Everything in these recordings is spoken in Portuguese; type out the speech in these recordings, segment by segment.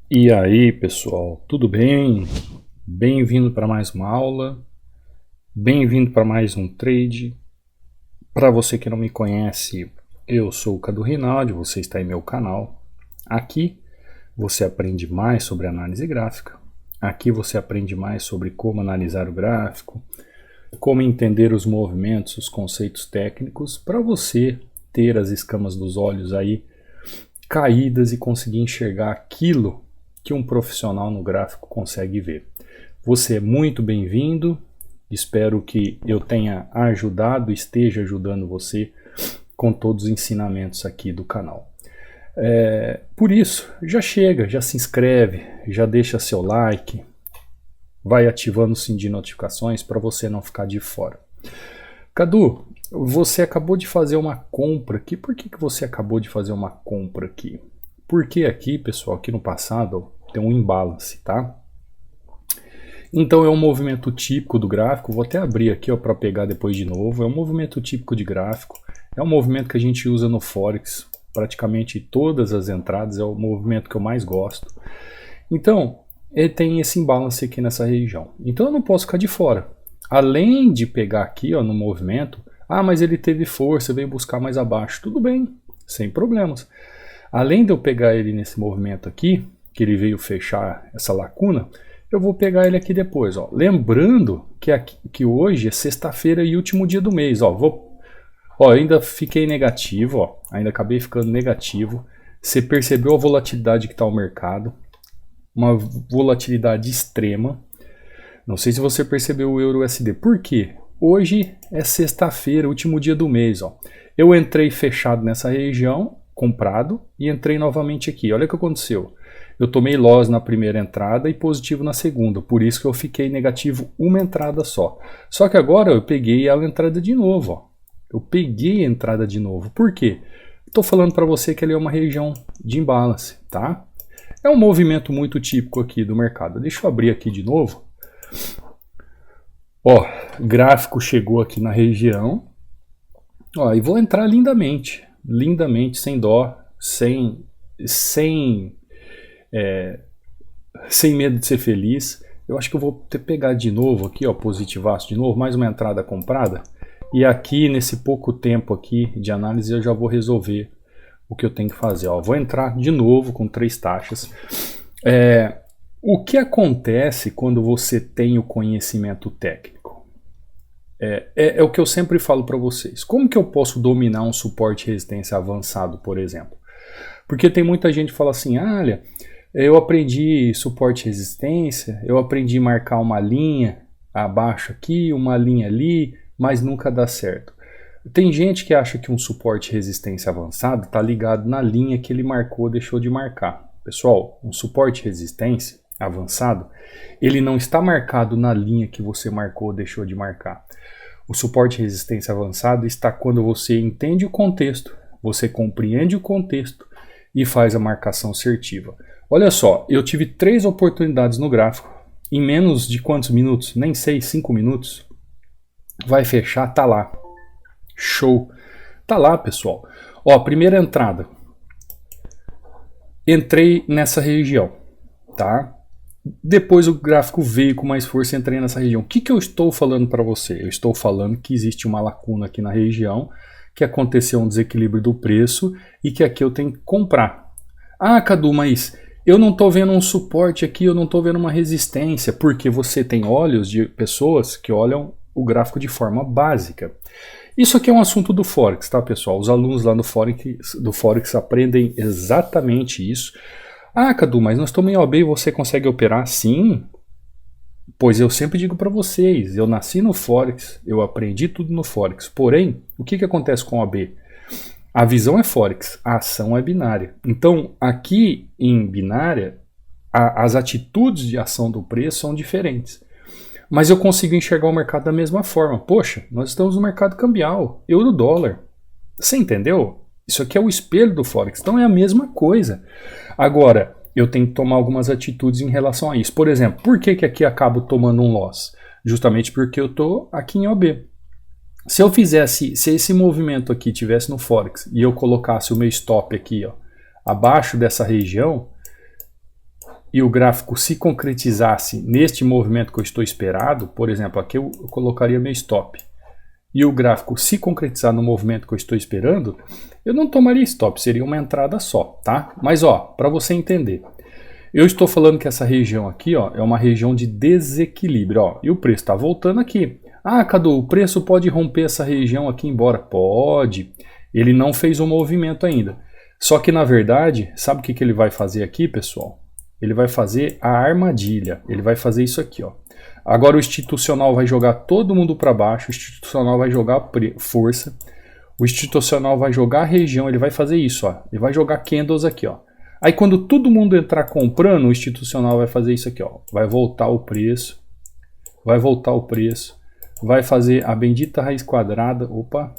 E aí, pessoal, tudo bem? Bem-vindo para mais uma aula, bem-vindo para mais um trade. Para você que não me conhece, eu sou o Cadu Rinaldi, você está em meu canal. Aqui você aprende mais sobre análise gráfica, aqui você aprende mais sobre como analisar o gráfico, como entender os movimentos, os conceitos técnicos, para você ter as escamas dos olhos aí caídas e conseguir enxergar aquilo que um profissional no gráfico consegue ver. Você é muito bem-vindo, espero que eu tenha ajudado, esteja ajudando você com todos os ensinamentos aqui do canal. Por isso, já chega, já se inscreve, já deixa seu like, vai ativando o sininho de notificações para você não ficar de fora. Cadu, você acabou de fazer uma compra aqui, por que você acabou de fazer uma compra aqui? Porque aqui, pessoal, aqui no passado tem um imbalance, tá? Então é um movimento típico do gráfico, vou até abrir aqui para pegar depois de novo, é um movimento típico de gráfico, é um movimento que a gente usa no Forex, praticamente todas as entradas, é o movimento que eu mais gosto. Então, ele tem esse imbalance aqui nessa região, então eu não posso ficar de fora. Além de pegar aqui ó, no movimento, mas ele teve força, veio buscar mais abaixo, tudo bem, sem problemas. Além de eu pegar ele nesse movimento aqui, que ele veio fechar essa lacuna, eu vou pegar ele aqui depois. Ó. Lembrando que hoje é sexta-feira e último dia do mês. Ainda fiquei negativo, ó. Ainda acabei ficando negativo. Você percebeu a volatilidade que está o mercado? Uma volatilidade extrema. Não sei se você percebeu o Euro USD. Por quê? Hoje é sexta-feira, último dia do mês. Ó. Eu entrei fechado nessa região, comprado, e entrei novamente aqui. Olha o que aconteceu. Eu tomei loss na primeira entrada e positivo na segunda, por isso que eu fiquei negativo uma entrada só. Só que agora eu peguei a entrada de novo. Ó. Eu peguei a entrada de novo. Por quê? Estou falando para você que ele é uma região de imbalance, tá? É um movimento muito típico aqui do mercado. Deixa eu abrir aqui de novo. Ó, gráfico chegou aqui na região. Ó, e vou entrar lindamente, sem dó, sem medo de ser feliz. Eu acho que eu vou pegar de novo aqui, ó, positivaço de novo, mais uma entrada comprada. E aqui, nesse pouco tempo aqui de análise, eu já vou resolver o que eu tenho que fazer. Ó. Vou entrar de novo com 3 taxas. O que acontece quando você tem o conhecimento técnico? É o que eu sempre falo para vocês. Como que eu posso dominar um suporte e resistência avançado, por exemplo? Porque tem muita gente que fala assim, olha, eu aprendi suporte e resistência, eu aprendi a marcar uma linha abaixo aqui, uma linha ali, mas nunca dá certo. Tem gente que acha que um suporte e resistência avançado está ligado na linha que ele marcou ou deixou de marcar. Pessoal, um suporte e resistência avançado, ele não está marcado na linha que você marcou ou deixou de marcar. O suporte e resistência avançado está quando você entende o contexto, você compreende o contexto e faz a marcação assertiva. Olha só, eu tive 3 oportunidades no gráfico, em menos de quantos minutos? Nem sei, 5 minutos. Vai fechar, tá lá. Show. Tá lá, pessoal. Ó, primeira entrada. Entrei nessa região, tá? Depois o gráfico veio com mais força e entrei nessa região. O que eu estou falando para você? Eu estou falando que existe uma lacuna aqui na região, que aconteceu um desequilíbrio do preço e que aqui eu tenho que comprar. Cadu, mas eu não estou vendo um suporte aqui, eu não estou vendo uma resistência, porque você tem olhos de pessoas que olham o gráfico de forma básica. Isso aqui é um assunto do Forex, tá, pessoal? Os alunos lá do Forex aprendem exatamente isso. Cadu, mas nós estamos em OB e você consegue operar? Sim, pois eu sempre digo para vocês, eu nasci no Forex, eu aprendi tudo no Forex. Porém, o que acontece com OB? A visão é Forex, a ação é binária. Então, aqui em binária, as atitudes de ação do preço são diferentes. Mas eu consigo enxergar o mercado da mesma forma. Poxa, nós estamos no mercado cambial, euro-dólar. Você entendeu? Isso aqui é o espelho do Forex, então é a mesma coisa. Agora, eu tenho que tomar algumas atitudes em relação a isso. Por exemplo, por que aqui acabo tomando um loss? Justamente porque eu estou aqui em OB. Se esse movimento aqui tivesse no Forex e eu colocasse o meu stop aqui, ó, abaixo dessa região, e o gráfico se concretizasse neste movimento que eu estou esperado, por exemplo, aqui eu colocaria meu stop, e o gráfico se concretizar no movimento que eu estou esperando, eu não tomaria stop, seria uma entrada só, tá? Mas ó, para você entender, eu estou falando que essa região aqui, ó, é uma região de desequilíbrio, ó, e o preço está voltando aqui. Ah, Cadu, o preço pode romper essa região aqui embora? Pode. Ele não fez um movimento ainda. Só que na verdade, sabe o que ele vai fazer aqui, pessoal? Ele vai fazer a armadilha. Ele vai fazer isso aqui, ó. Agora o institucional vai jogar todo mundo para baixo, o institucional vai jogar força, o institucional vai jogar a região, ele vai fazer isso, ó. Ele vai jogar candles aqui, ó. Aí quando todo mundo entrar comprando, o institucional vai fazer isso aqui, ó. Vai voltar o preço, vai voltar o preço, vai fazer a bendita raiz quadrada, opa,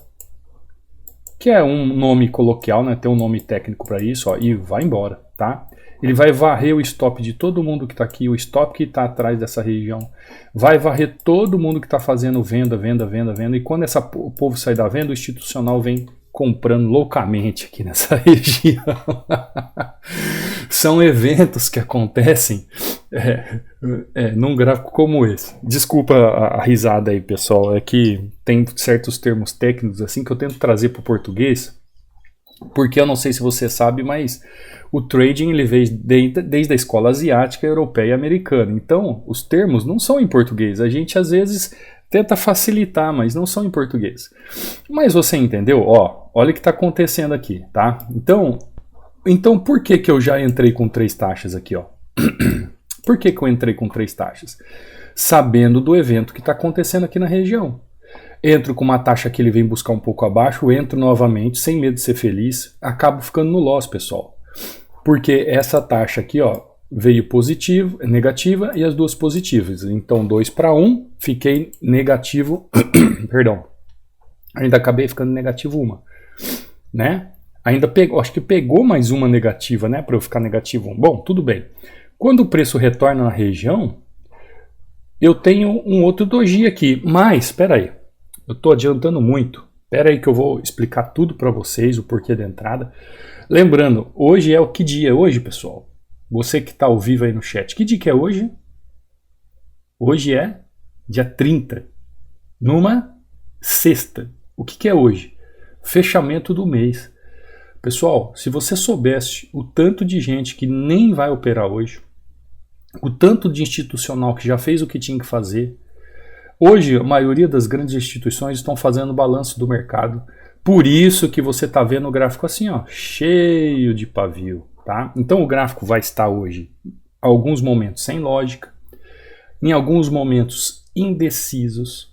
que é um nome coloquial, né? Tem um nome técnico para isso, ó, e vai embora, tá? Ele vai varrer o stop de todo mundo que está aqui, o stop que está atrás dessa região. Vai varrer todo mundo que está fazendo venda, venda, venda, venda. E quando o povo sair da venda, o institucional vem comprando loucamente aqui nessa região. São eventos que acontecem num gráfico como esse. Desculpa a risada aí, pessoal. É que tem certos termos técnicos assim que eu tento trazer para o português. Porque eu não sei se você sabe, mas o trading ele veio desde a escola asiática, europeia e americana. Então, os termos não são em português. A gente às vezes tenta facilitar, mas não são em português. Mas você entendeu? Ó, olha o que está acontecendo aqui, tá? Então por que eu já entrei com 3 taxas aqui, ó? Por que eu entrei com 3 taxas? Sabendo do evento que está acontecendo aqui na região. Entro com uma taxa que ele vem buscar um pouco abaixo, entro novamente, sem medo de ser feliz, acabo ficando no loss, pessoal. Porque essa taxa aqui, ó, veio positiva, negativa e as duas positivas. Então 2 para 1, fiquei negativo, perdão, ainda acabei ficando negativo uma, né? Ainda pegou, acho que pegou mais uma negativa, né, para eu ficar negativo 1. Bom, tudo bem. Quando o preço retorna na região, eu tenho um outro doji aqui, mas, espera aí. Eu estou adiantando muito. Espera aí que eu vou explicar tudo para vocês, o porquê da entrada. Lembrando, hoje é o que dia é hoje, pessoal? Você que está ao vivo aí no chat. Que dia que é hoje? Hoje é dia 30. Numa sexta. O que é hoje? Fechamento do mês. Pessoal, se você soubesse o tanto de gente que nem vai operar hoje, o tanto de institucional que já fez o que tinha que fazer, hoje, a maioria das grandes instituições estão fazendo balanço do mercado. Por isso que você está vendo o gráfico assim, ó, cheio de pavio. Tá? Então o gráfico vai estar hoje, em alguns momentos sem lógica, em alguns momentos indecisos,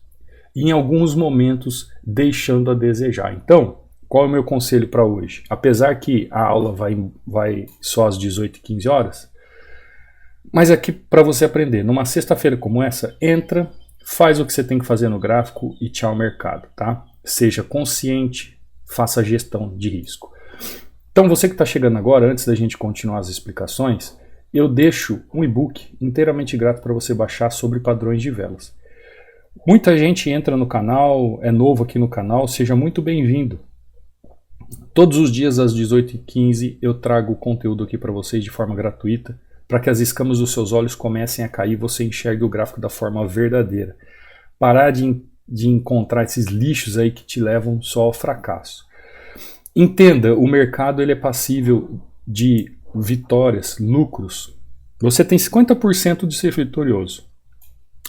e em alguns momentos deixando a desejar. Então, qual é o meu conselho para hoje? Apesar que a aula vai só às 18h15 horas, mas aqui para você aprender, numa sexta-feira como essa, entra, faz o que você tem que fazer no gráfico e tchau mercado, tá? Seja consciente, faça gestão de risco. Então você que está chegando agora, antes da gente continuar as explicações, eu deixo um e-book inteiramente grátis para você baixar sobre padrões de velas. Muita gente entra no canal, é novo aqui no canal, seja muito bem-vindo. Todos os dias às 18h15 eu trago conteúdo aqui para vocês de forma gratuita, para que as escamas dos seus olhos comecem a cair e você enxergue o gráfico da forma verdadeira. Parar de encontrar esses lixos aí que te levam só ao fracasso. Entenda, o mercado ele é passível de vitórias, lucros. Você tem 50% de ser vitorioso.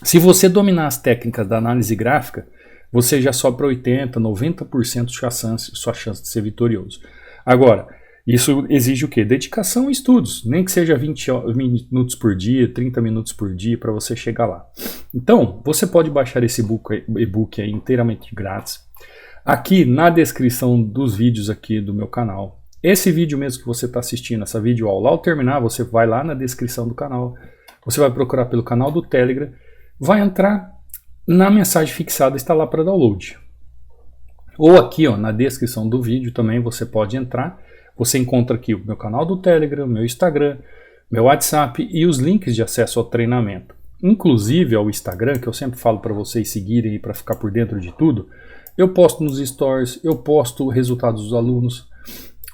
Se você dominar as técnicas da análise gráfica, você já sobe para 80%, 90% sua chance de ser vitorioso. Agora, isso exige o quê? Dedicação e estudos, nem que seja 20 minutos por dia, 30 minutos por dia para você chegar lá. Então, você pode baixar esse e-book aí inteiramente grátis, aqui na descrição dos vídeos aqui do meu canal. Esse vídeo mesmo que você está assistindo, essa videoaula, ao terminar, você vai lá na descrição do canal, você vai procurar pelo canal do Telegram, vai entrar na mensagem fixada, está lá para download. Ou aqui ó, na descrição do vídeo também você pode entrar. Você encontra aqui o meu canal do Telegram, meu Instagram, meu WhatsApp e os links de acesso ao treinamento. Inclusive ao Instagram, que eu sempre falo para vocês seguirem para ficar por dentro de tudo. Eu posto nos stories, eu posto resultados dos alunos.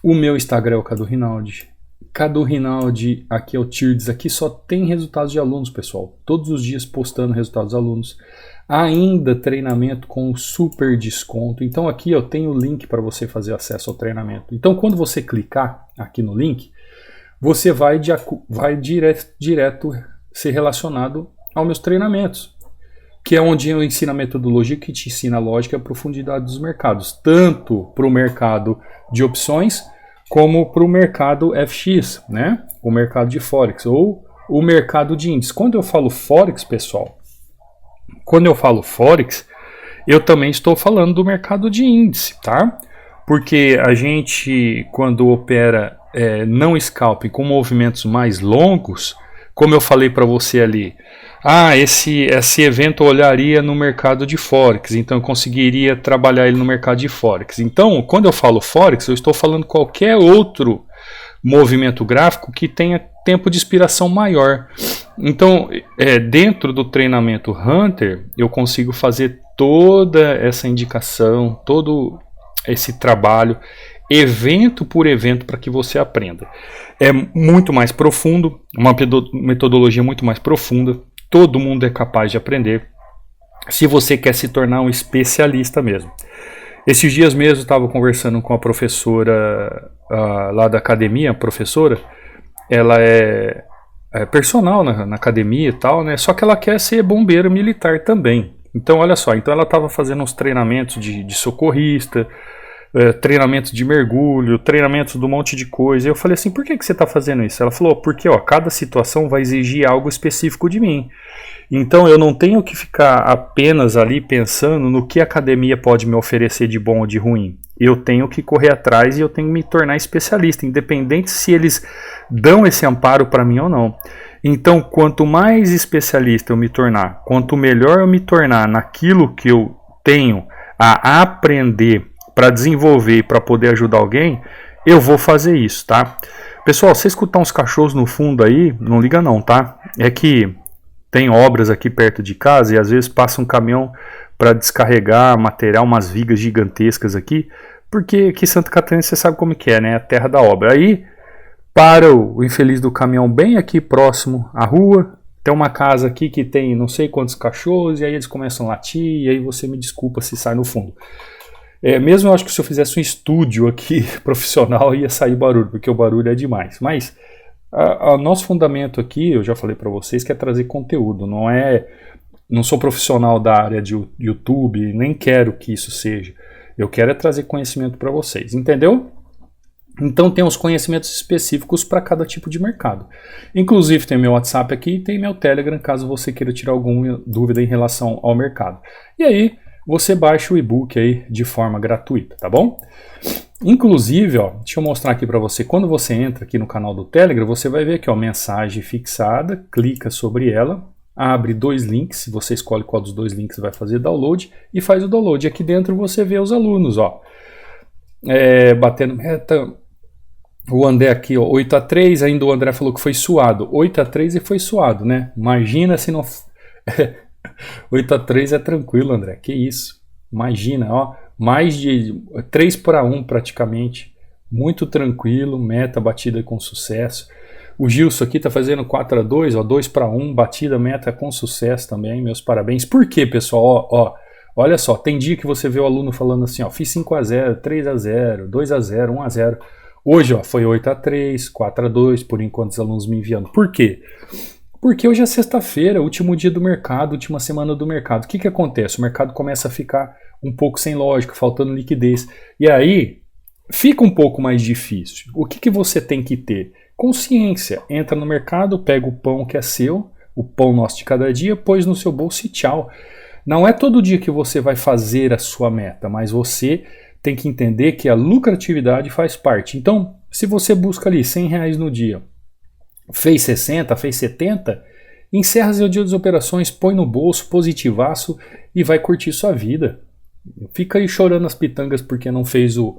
O meu Instagram é o Cadu Rinaldi. Cadu Rinaldi, aqui é o Tirdes, aqui só tem resultados de alunos, pessoal. Todos os dias postando resultados dos alunos. Ainda treinamento com super desconto. Então aqui eu tenho o link para você fazer acesso ao treinamento. Então quando você clicar aqui no link, você vai direto ser relacionado aos meus treinamentos, que é onde eu ensino a metodologia que te ensina a lógica e a profundidade dos mercados, tanto para o mercado de opções como para o mercado FX, né? O mercado de Forex ou o mercado de índices. Quando eu falo Forex, pessoal, eu também estou falando do mercado de índice, tá? Porque a gente, quando opera não scalping com movimentos mais longos, como eu falei para você ali, esse evento eu olharia no mercado de Forex, então eu conseguiria trabalhar ele no mercado de Forex. Então, quando eu falo Forex, eu estou falando qualquer outro movimento gráfico que tenha tempo de expiração maior. Então, dentro do treinamento Hunter, eu consigo fazer toda essa indicação, todo esse trabalho, evento por evento, para que você aprenda. É muito mais profundo, uma metodologia muito mais profunda, todo mundo é capaz de aprender, se você quer se tornar um especialista mesmo. Esses dias mesmo eu estava conversando com a professora lá da academia, a professora, ela é personal na academia e tal, né? Só que ela quer ser bombeira militar também. Então, olha só, então ela estava fazendo uns treinamentos de socorrista, treinamentos de mergulho, treinamentos de um monte de coisa. Eu falei assim, por que você está fazendo isso? Ela falou, porque cada situação vai exigir algo específico de mim. Então eu não tenho que ficar apenas ali pensando no que a academia pode me oferecer de bom ou de ruim. Eu tenho que correr atrás e eu tenho que me tornar especialista, independente se eles dão esse amparo para mim ou não. Então, quanto mais especialista eu me tornar, quanto melhor eu me tornar naquilo que eu tenho a aprender para desenvolver e para poder ajudar alguém, eu vou fazer isso, tá? Pessoal, se escutar uns cachorros no fundo aí, não liga não, tá? É que tem obras aqui perto de casa e às vezes passa um caminhão para descarregar material, umas vigas gigantescas aqui, porque aqui em Santa Catarina você sabe como que é, né? A terra da obra. Aí para o infeliz do caminhão bem aqui próximo à rua, tem uma casa aqui que tem não sei quantos cachorros e aí eles começam a latir e aí você me desculpa se sai no fundo. Mesmo eu acho que se eu fizesse um estúdio aqui profissional ia sair barulho, porque o barulho é demais. Mas o nosso fundamento aqui, eu já falei para vocês, que é trazer conteúdo. Não sou profissional da área de YouTube, nem quero que isso seja. Eu quero trazer conhecimento para vocês, entendeu? Então tem os conhecimentos específicos para cada tipo de mercado. Inclusive tem meu WhatsApp aqui e tem meu Telegram, caso você queira tirar alguma dúvida em relação ao mercado. E aí você baixa o e-book aí de forma gratuita, tá bom? Inclusive, deixa eu mostrar aqui para você, quando você entra aqui no canal do Telegram, você vai ver aqui, mensagem fixada, clica sobre ela, abre 2 links, você escolhe qual dos 2 links vai fazer download e faz o download. Aqui dentro você vê os alunos, batendo meta. O André aqui, 8-3, ainda o André falou que foi suado, 8-3 e foi suado, né? Imagina se não... 8-3 é tranquilo, André, que isso, imagina, mais de 3-1 praticamente, muito tranquilo, meta batida com sucesso. O Gilson aqui tá fazendo 4-2, 2-1, batida, meta com sucesso também, meus parabéns. Por quê, pessoal? Olha só, tem dia que você vê o aluno falando assim, fiz 5-0, 3-0, 2-0, 1-0. Hoje, foi 8-3, 4-2, por enquanto os alunos me enviando. Por quê? Porque hoje é sexta-feira, último dia do mercado, última semana do mercado. O que acontece? O mercado começa a ficar um pouco sem lógica, faltando liquidez. E aí, fica um pouco mais difícil. O que você tem que ter? Consciência. Entra no mercado, pega o pão que é seu, o pão nosso de cada dia, pôs no seu bolso e tchau. Não é todo dia que você vai fazer a sua meta, mas você tem que entender que a lucratividade faz parte. Então, se você busca ali R$100 no dia, fez 60, fez 70, encerra seu dia das operações, põe no bolso, positivaço e vai curtir sua vida. Fica aí chorando as pitangas porque não fez o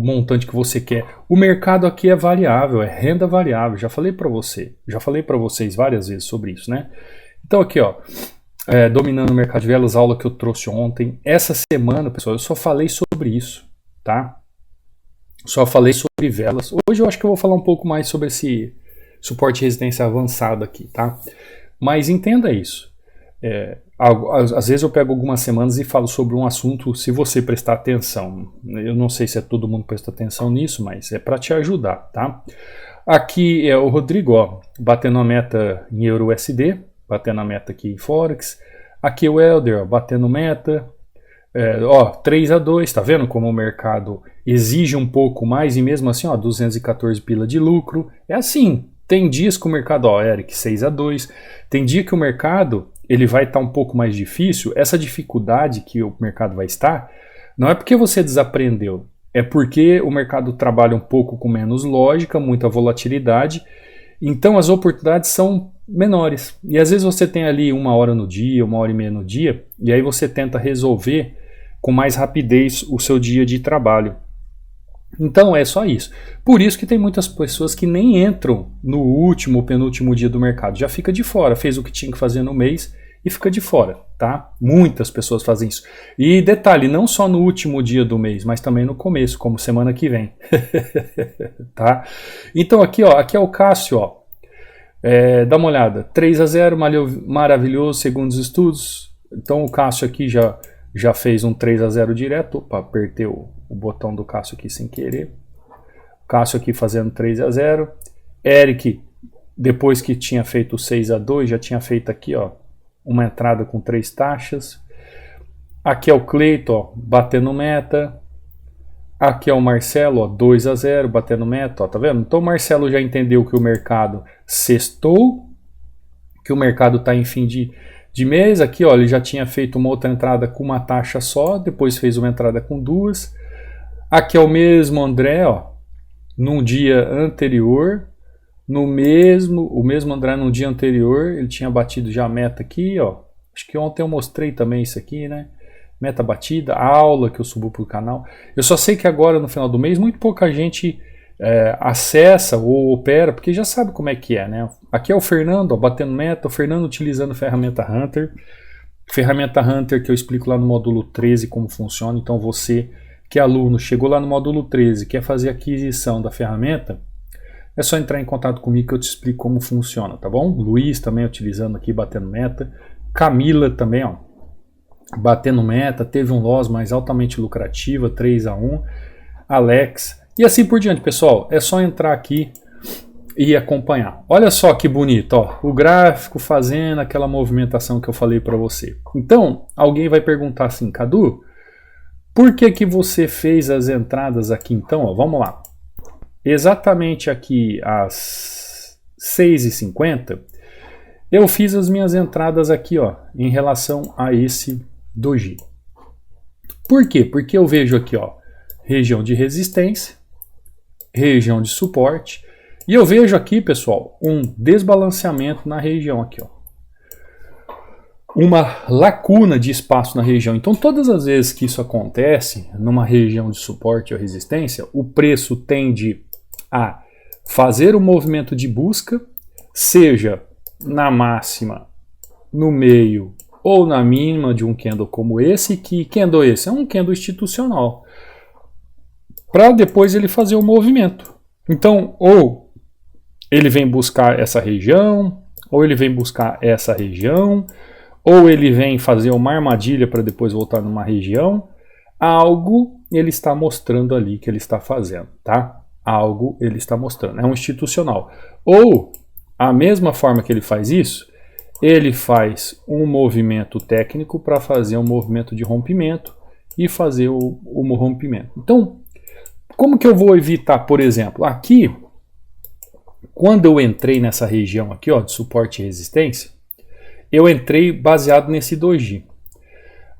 montante que você quer. O mercado aqui é variável, é renda variável. Já falei para vocês várias vezes sobre isso, né? Então aqui, dominando o mercado de velas, aula que eu trouxe ontem. Essa semana, pessoal, eu só falei sobre isso, tá? Só falei sobre velas. Hoje eu acho que eu vou falar um pouco mais sobre esse suporte de resistência avançado aqui, tá? Mas entenda isso. Às vezes eu pego algumas semanas e falo sobre um assunto, se você prestar atenção. Eu não sei se todo mundo presta atenção nisso, mas é para te ajudar, tá? Aqui é o Rodrigo, ó, batendo a meta em EURUSD, batendo a meta aqui em Forex. Aqui é o Helder, ó, batendo meta. 3-2, tá vendo como o mercado exige um pouco mais e mesmo assim, ó, 214 pila de lucro. É assim, tem dias que o mercado, ó, Eric, 6-2, tem dia que o mercado ele vai estar um pouco mais difícil. Essa dificuldade que o mercado vai estar, não é porque você desaprendeu, é porque o mercado trabalha um pouco com menos lógica, muita volatilidade, então as oportunidades são menores. E às vezes você tem ali 1 hora no dia, 1 hora e meia no dia, e aí você tenta resolver com mais rapidez o seu dia de trabalho. Então é só isso. Por isso que tem muitas pessoas que nem entram no último ou penúltimo dia do mercado, já fica de fora, fez o que tinha que fazer no mês e fica de fora, tá? Muitas pessoas fazem isso. E detalhe, não só no último dia do mês, mas também no começo, como semana que vem. Tá? Então aqui, ó, aqui é o Cássio, ó. Dá uma olhada, 3-0, maravilhoso, segundo os estudos. Então o Cássio aqui já fez um 3-0 direto. Opa, apertei o botão do Cássio aqui sem querer. Cássio aqui fazendo 3-0. Eric, depois que tinha feito 6-2, já tinha feito aqui, ó, uma entrada com 3 taxas. Aqui é o Cleiton, ó, batendo meta. Aqui é o Marcelo, ó, 2-0, batendo meta, ó, tá vendo? Então o Marcelo já entendeu que o mercado sextou, que o mercado está em fim de mês. Aqui, ó, ele já tinha feito uma outra entrada com uma taxa só, depois fez uma entrada com 2. Aqui é o mesmo André, ó, num dia anterior, o mesmo André num dia anterior, ele tinha batido já a meta aqui, ó. Acho que ontem eu mostrei também isso aqui, né? Meta batida, aula que eu subo para o canal. Eu só sei que agora no final do mês muito pouca gente acessa ou opera, porque já sabe como é que é, né? Aqui é o Fernando, ó, batendo meta, o Fernando utilizando a ferramenta Hunter. Ferramenta Hunter que eu explico lá no módulo 13 como funciona. Então você que é aluno, chegou lá no módulo 13, quer fazer a aquisição da ferramenta, é só entrar em contato comigo que eu te explico como funciona, tá bom? Luiz também utilizando aqui, batendo meta. Camila também, ó, batendo meta, teve um loss mais altamente lucrativa, 3-1. Alex, e assim por diante, pessoal. É só entrar aqui e acompanhar. Olha só que bonito, ó, o gráfico fazendo aquela movimentação que eu falei para você. Então, alguém vai perguntar assim, Cadu, por que você fez as entradas aqui então? Ó, vamos lá. Exatamente aqui às 6h50, eu fiz as minhas entradas aqui, ó, em relação a esse doji. Por quê? Porque eu vejo aqui, ó, região de resistência, região de suporte, e eu vejo aqui, pessoal, um desbalanceamento na região aqui, ó. Uma lacuna de espaço na região. Então, todas as vezes que isso acontece numa região de suporte ou resistência, o preço tende a fazer um movimento de busca, seja na máxima, no meio ou na mínima de um candle como esse. Que candle é esse? É um candle institucional. Para depois ele fazer o movimento. Então, ou ele vem buscar essa região, ou ele vem buscar essa região, ou ele vem fazer uma armadilha para depois voltar numa região. Algo ele está mostrando ali que ele está fazendo, tá? Algo ele está mostrando. É um institucional. Ou, a mesma forma que ele faz isso, ele faz um movimento técnico para fazer um movimento de rompimento e fazer o rompimento. Então, como que eu vou evitar, por exemplo, aqui, quando eu entrei nessa região aqui, ó, de suporte e resistência, eu entrei baseado nesse doji.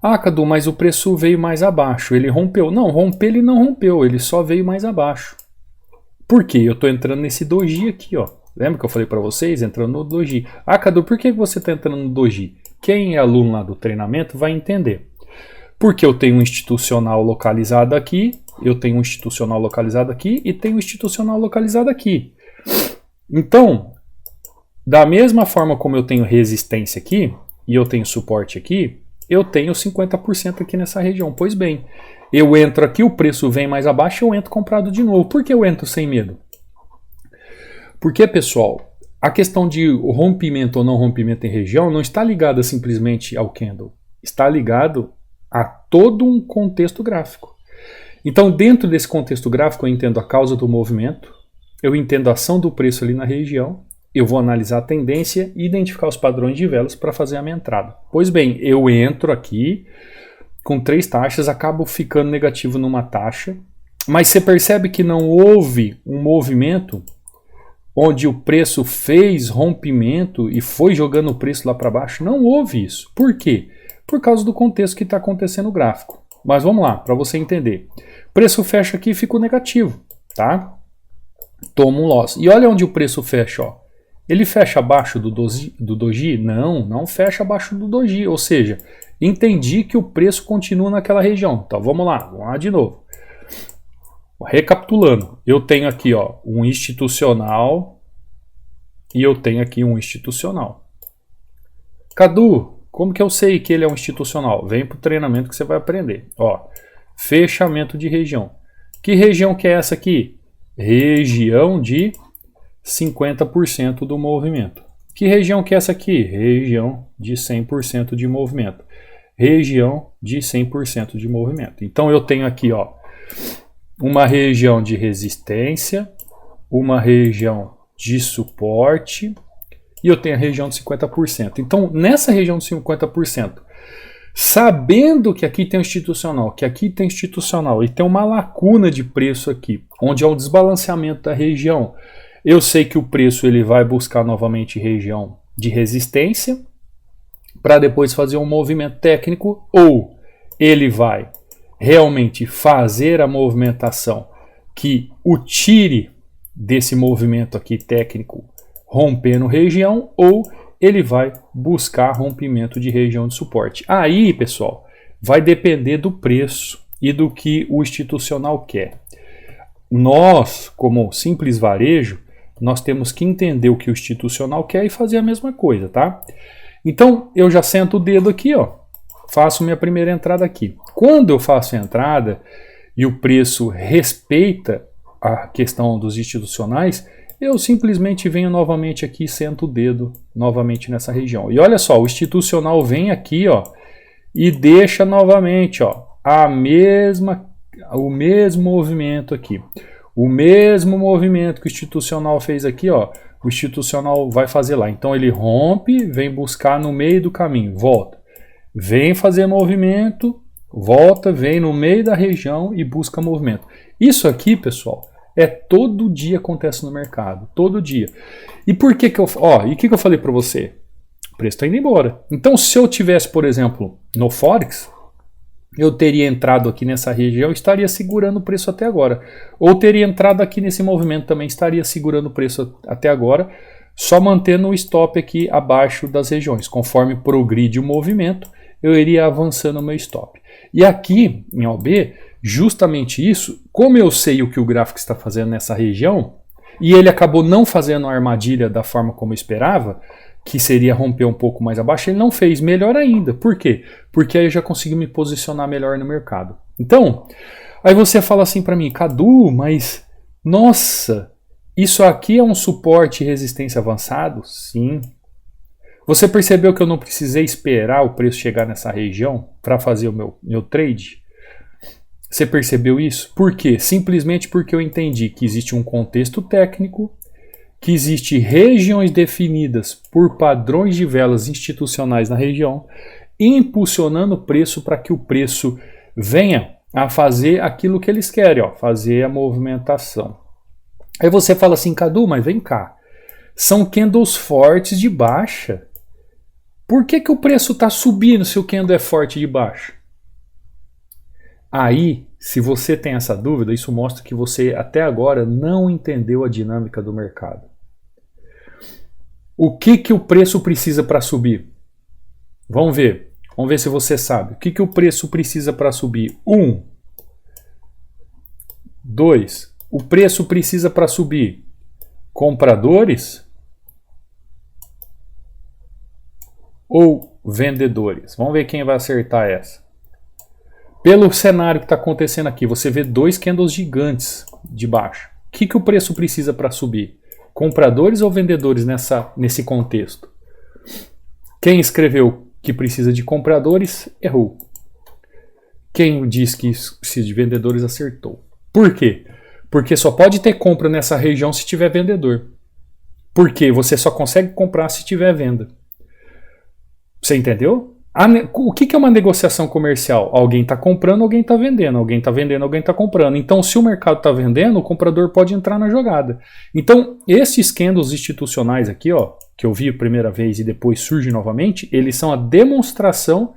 Ah, Cadu, mas o preço veio mais abaixo, ele rompeu. Não, romper ele não rompeu, ele só veio mais abaixo. Por quê? Eu estou entrando nesse doji aqui, ó. Lembra que eu falei para vocês? Entrando no doji. Ah, Cadu, por que você está entrando no doji? Quem é aluno lá do treinamento vai entender. Porque eu tenho um institucional localizado aqui, eu tenho um institucional localizado aqui e tenho um institucional localizado aqui. Então, da mesma forma como eu tenho resistência aqui e eu tenho suporte aqui, eu tenho 50% aqui nessa região. Pois bem, eu entro aqui, o preço vem mais abaixo, eu entro comprado de novo. Por que eu entro sem medo? Porque, pessoal, a questão de rompimento ou não rompimento em região não está ligada simplesmente ao candle. Está ligado a todo um contexto gráfico. Então, dentro desse contexto gráfico, eu entendo a causa do movimento, eu entendo a ação do preço ali na região, eu vou analisar a tendência e identificar os padrões de velas para fazer a minha entrada. Pois bem, eu entro aqui com 3 taxas, acabo ficando negativo numa taxa, mas você percebe que não houve um movimento onde o preço fez rompimento e foi jogando o preço lá para baixo? Não houve isso. Por quê? Por causa do contexto que está acontecendo no gráfico. Mas vamos lá, para você entender. Preço fecha aqui e fica negativo, tá? Toma um loss. E olha onde o preço fecha, ó. Ele fecha abaixo do doji? Não, não fecha abaixo do doji. Ou seja, entendi que o preço continua naquela região. Então vamos lá de novo. Recapitulando, eu tenho aqui ó, um institucional e eu tenho aqui um institucional. Cadu, como que eu sei que ele é um institucional? Vem para o treinamento que você vai aprender. Ó, fechamento de região. Que região que é essa aqui? Região de 50% do movimento. Que região que é essa aqui? Região de 100% de movimento. Região de 100% de movimento. Então eu tenho aqui ó, uma região de resistência, uma região de suporte e eu tenho a região de 50%. Então nessa região de 50%, sabendo que aqui tem institucional, que aqui tem institucional e tem uma lacuna de preço aqui, onde há um desbalanceamento da região, eu sei que o preço ele vai buscar novamente região de resistência para depois fazer um movimento técnico ou ele vai realmente fazer a movimentação que o tire desse movimento aqui técnico rompendo região ou ele vai buscar rompimento de região de suporte. Aí, pessoal, vai depender do preço e do que o institucional quer. Nós, como simples varejo, nós temos que entender o que o institucional quer e fazer a mesma coisa, tá? Então, eu já sento o dedo aqui, ó, faço minha primeira entrada aqui. Quando eu faço a entrada e o preço respeita a questão dos institucionais, eu simplesmente venho novamente aqui e sento o dedo novamente nessa região. E olha só, o institucional vem aqui, ó, e deixa novamente, ó, o mesmo movimento aqui. O mesmo movimento que o institucional fez aqui, ó, o institucional vai fazer lá. Então ele rompe, vem buscar no meio do caminho, volta. Vem fazer movimento, volta, vem no meio da região e busca movimento. Isso aqui, pessoal, todo dia acontece no mercado, todo dia. E por que que eu, e o que eu falei para você? O preço está indo embora. Então se eu tivesse, por exemplo, no Forex, eu teria entrado aqui nessa região e estaria segurando o preço até agora. Ou teria entrado aqui nesse movimento também, estaria segurando o preço até agora, só mantendo o stop aqui abaixo das regiões. Conforme progride o movimento, eu iria avançando o meu stop. E aqui, em OB, justamente isso, como eu sei o que o gráfico está fazendo nessa região, e ele acabou não fazendo a armadilha da forma como eu esperava, que seria romper um pouco mais abaixo, ele não fez, melhor ainda. Por quê? Porque aí eu já consegui me posicionar melhor no mercado. Então, aí você fala assim para mim, Cadu, mas nossa, isso aqui é um suporte e resistência avançado? Sim. Você percebeu que eu não precisei esperar o preço chegar nessa região para fazer o meu trade? Você percebeu isso? Por quê? Simplesmente porque eu entendi que existe um contexto técnico, que existe regiões definidas por padrões de velas institucionais na região, impulsionando o preço para que o preço venha a fazer aquilo que eles querem, ó, fazer a movimentação. Aí você fala assim, Cadu, mas vem cá, são candles fortes de baixa. Por que que o preço está subindo se o candle é forte de baixa? Aí, se você tem essa dúvida, isso mostra que você até agora não entendeu a dinâmica do mercado. O que que o preço precisa para subir? Vamos ver se você sabe. O que que o preço precisa para subir? 1. 2. O preço precisa para subir compradores ou vendedores. Vamos ver quem vai acertar essa. Pelo cenário que está acontecendo aqui, você vê dois candles gigantes de baixo. O que o preço precisa para subir? Compradores ou vendedores nesse contexto? Quem escreveu que precisa de compradores, errou. Quem diz que precisa de vendedores, acertou. Por quê? Porque só pode ter compra nessa região se tiver vendedor. Porque você só consegue comprar se tiver venda. Você entendeu? O que é uma negociação comercial? Alguém está comprando, alguém está vendendo. Alguém está vendendo, alguém está comprando. Então, se o mercado está vendendo, o comprador pode entrar na jogada. Então, esses candles institucionais aqui, ó, que eu vi a primeira vez e depois surge novamente, eles são a demonstração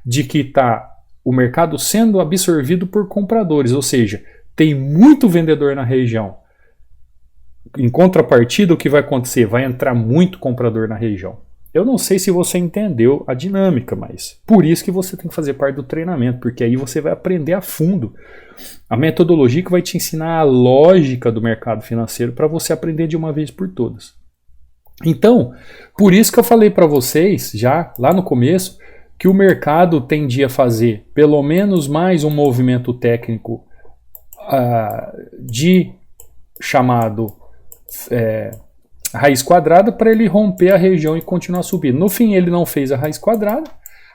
de que está o mercado sendo absorvido por compradores. Ou seja, tem muito vendedor na região. Em contrapartida, o que vai acontecer? Vai entrar muito comprador na região. Eu não sei se você entendeu a dinâmica, mas por isso que você tem que fazer parte do treinamento, porque aí você vai aprender a fundo a metodologia que vai te ensinar a lógica do mercado financeiro para você aprender de uma vez por todas. Então, por isso que eu falei para vocês, já lá no começo, que o mercado tendia a fazer pelo menos mais um movimento técnico de chamado raiz quadrada para ele romper a região e continuar subindo. No fim ele não fez a raiz quadrada,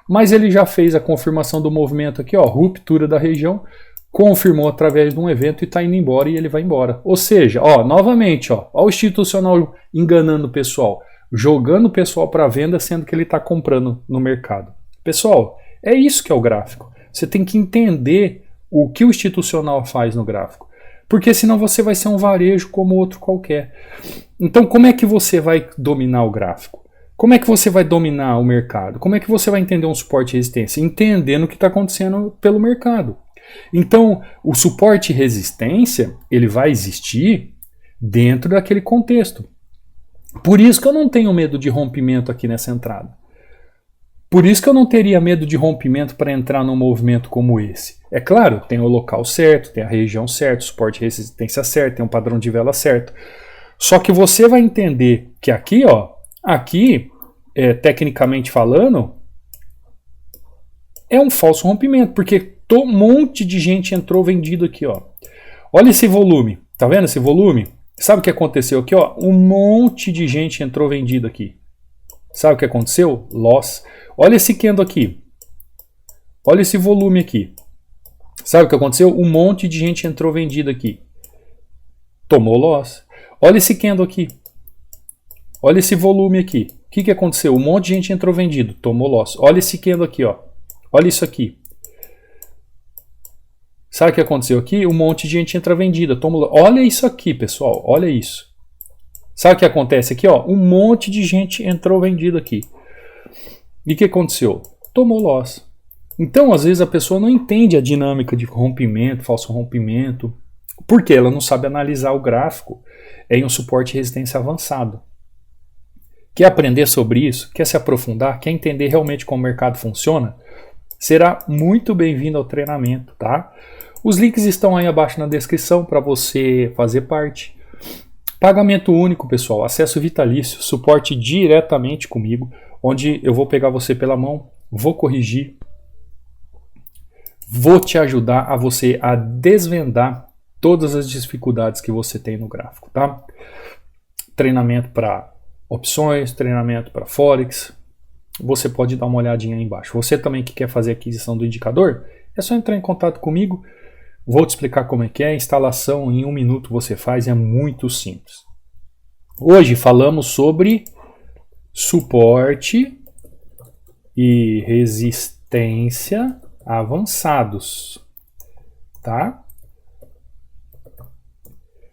mas ele já fez a confirmação do movimento aqui, ó, ruptura da região, confirmou através de um evento e está indo embora e ele vai embora. Ou seja, ó, novamente, ó o institucional enganando o pessoal, jogando o pessoal para venda, sendo que ele está comprando no mercado. Pessoal, é isso que é o gráfico. Você tem que entender o que o institucional faz no gráfico. Porque senão você vai ser um varejo como outro qualquer. Então, como é que você vai dominar o gráfico? Como é que você vai dominar o mercado? Como é que você vai entender um suporte e resistência? Entendendo o que está acontecendo pelo mercado. Então, o suporte e resistência, ele vai existir dentro daquele contexto. Por isso que eu não tenho medo de rompimento aqui nessa entrada. Por isso que eu não teria medo de rompimento para entrar num movimento como esse. É claro, tem o local certo, tem a região certa, suporte e resistência certo, tem um padrão de vela certo. Só que você vai entender que aqui, ó, tecnicamente falando, é um falso rompimento, porque um monte de gente entrou vendido aqui, ó. Olha esse volume, tá vendo esse volume? Sabe o que aconteceu aqui, ó? Um monte de gente entrou vendido aqui. Sabe o que aconteceu? Loss. Olha esse candle aqui. Olha esse volume aqui. Sabe o que aconteceu? Um monte de gente entrou vendido aqui. Tomou loss. Olha esse candle aqui. Olha esse volume aqui. O que aconteceu? Um monte de gente entrou vendido. Tomou loss. Olha esse candle aqui, ó. Olha isso aqui. Sabe o que aconteceu aqui? Um monte de gente entra vendida. Tomou loss. Olha isso aqui, pessoal. Olha isso. Sabe o que acontece aqui, ó? Um monte de gente entrou vendido aqui. E o que aconteceu? Tomou loss. Então, às vezes, a pessoa não entende a dinâmica de rompimento, falso rompimento, porque ela não sabe analisar o gráfico em um suporte e resistência avançado. Quer aprender sobre isso? Quer se aprofundar? Quer entender realmente como o mercado funciona? Será muito bem-vindo ao treinamento, tá? Os links estão aí abaixo na descrição para você fazer parte. Pagamento único, pessoal, acesso vitalício, suporte diretamente comigo, onde eu vou pegar você pela mão, vou corrigir, vou te ajudar a você a desvendar todas as dificuldades que você tem no gráfico, tá? Treinamento para opções, treinamento para Forex, você pode dar uma olhadinha aí embaixo. Você também que quer fazer aquisição do indicador, é só entrar em contato comigo. Vou te explicar como é que é, a instalação em 1 minuto você faz, é muito simples. Hoje falamos sobre suporte e resistência avançados, tá?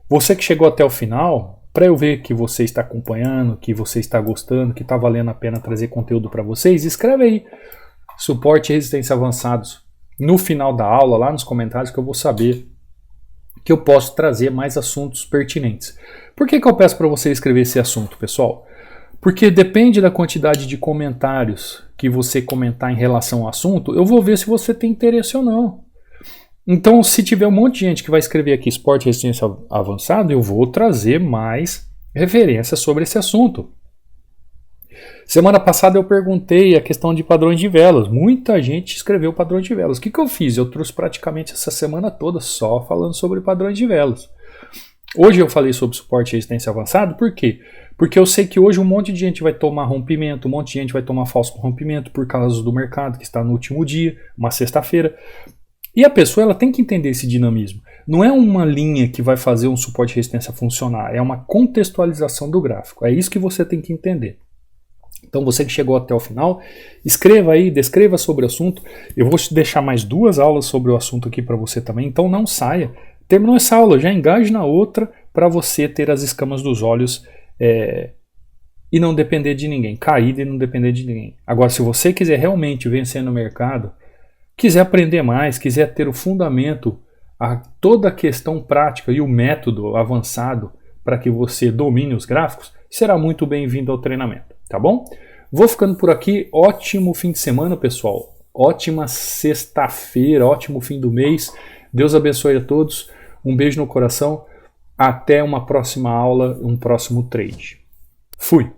Você que chegou até o final, para eu ver que você está acompanhando, que você está gostando, que está valendo a pena trazer conteúdo para vocês, escreve aí, suporte e resistência avançados. No final da aula, lá nos comentários, que eu vou saber que eu posso trazer mais assuntos pertinentes. Por que eu peço para você escrever esse assunto, pessoal? Porque depende da quantidade de comentários que você comentar em relação ao assunto, eu vou ver se você tem interesse ou não. Então, se tiver um monte de gente que vai escrever aqui suporte e resistência avançado, eu vou trazer mais referências sobre esse assunto. Semana passada eu perguntei a questão de padrões de velas. Muita gente escreveu padrões de velas. O que eu fiz? Eu trouxe praticamente essa semana toda só falando sobre padrões de velas. Hoje eu falei sobre suporte e resistência avançado, por quê? Porque eu sei que hoje um monte de gente vai tomar rompimento, um monte de gente vai tomar falso rompimento por causa do mercado que está no último dia, uma sexta-feira. E a pessoa ela tem que entender esse dinamismo. Não é uma linha que vai fazer um suporte e resistência funcionar, é uma contextualização do gráfico. É isso que você tem que entender. Então você que chegou até o final, escreva aí, descreva sobre o assunto. Eu vou te deixar mais 2 aulas sobre o assunto aqui para você também, então não saia. Terminou essa aula, já engaje na outra para você ter as escamas dos olhos e não depender de ninguém, cair e não depender de ninguém. Agora, se você quiser realmente vencer no mercado, quiser aprender mais, quiser ter o fundamento, toda a questão prática e o método avançado para que você domine os gráficos, será muito bem-vindo ao treinamento, tá bom? Vou ficando por aqui, ótimo fim de semana, pessoal, ótima sexta-feira, ótimo fim do mês, Deus abençoe a todos, um beijo no coração, até uma próxima aula, um próximo trade. Fui!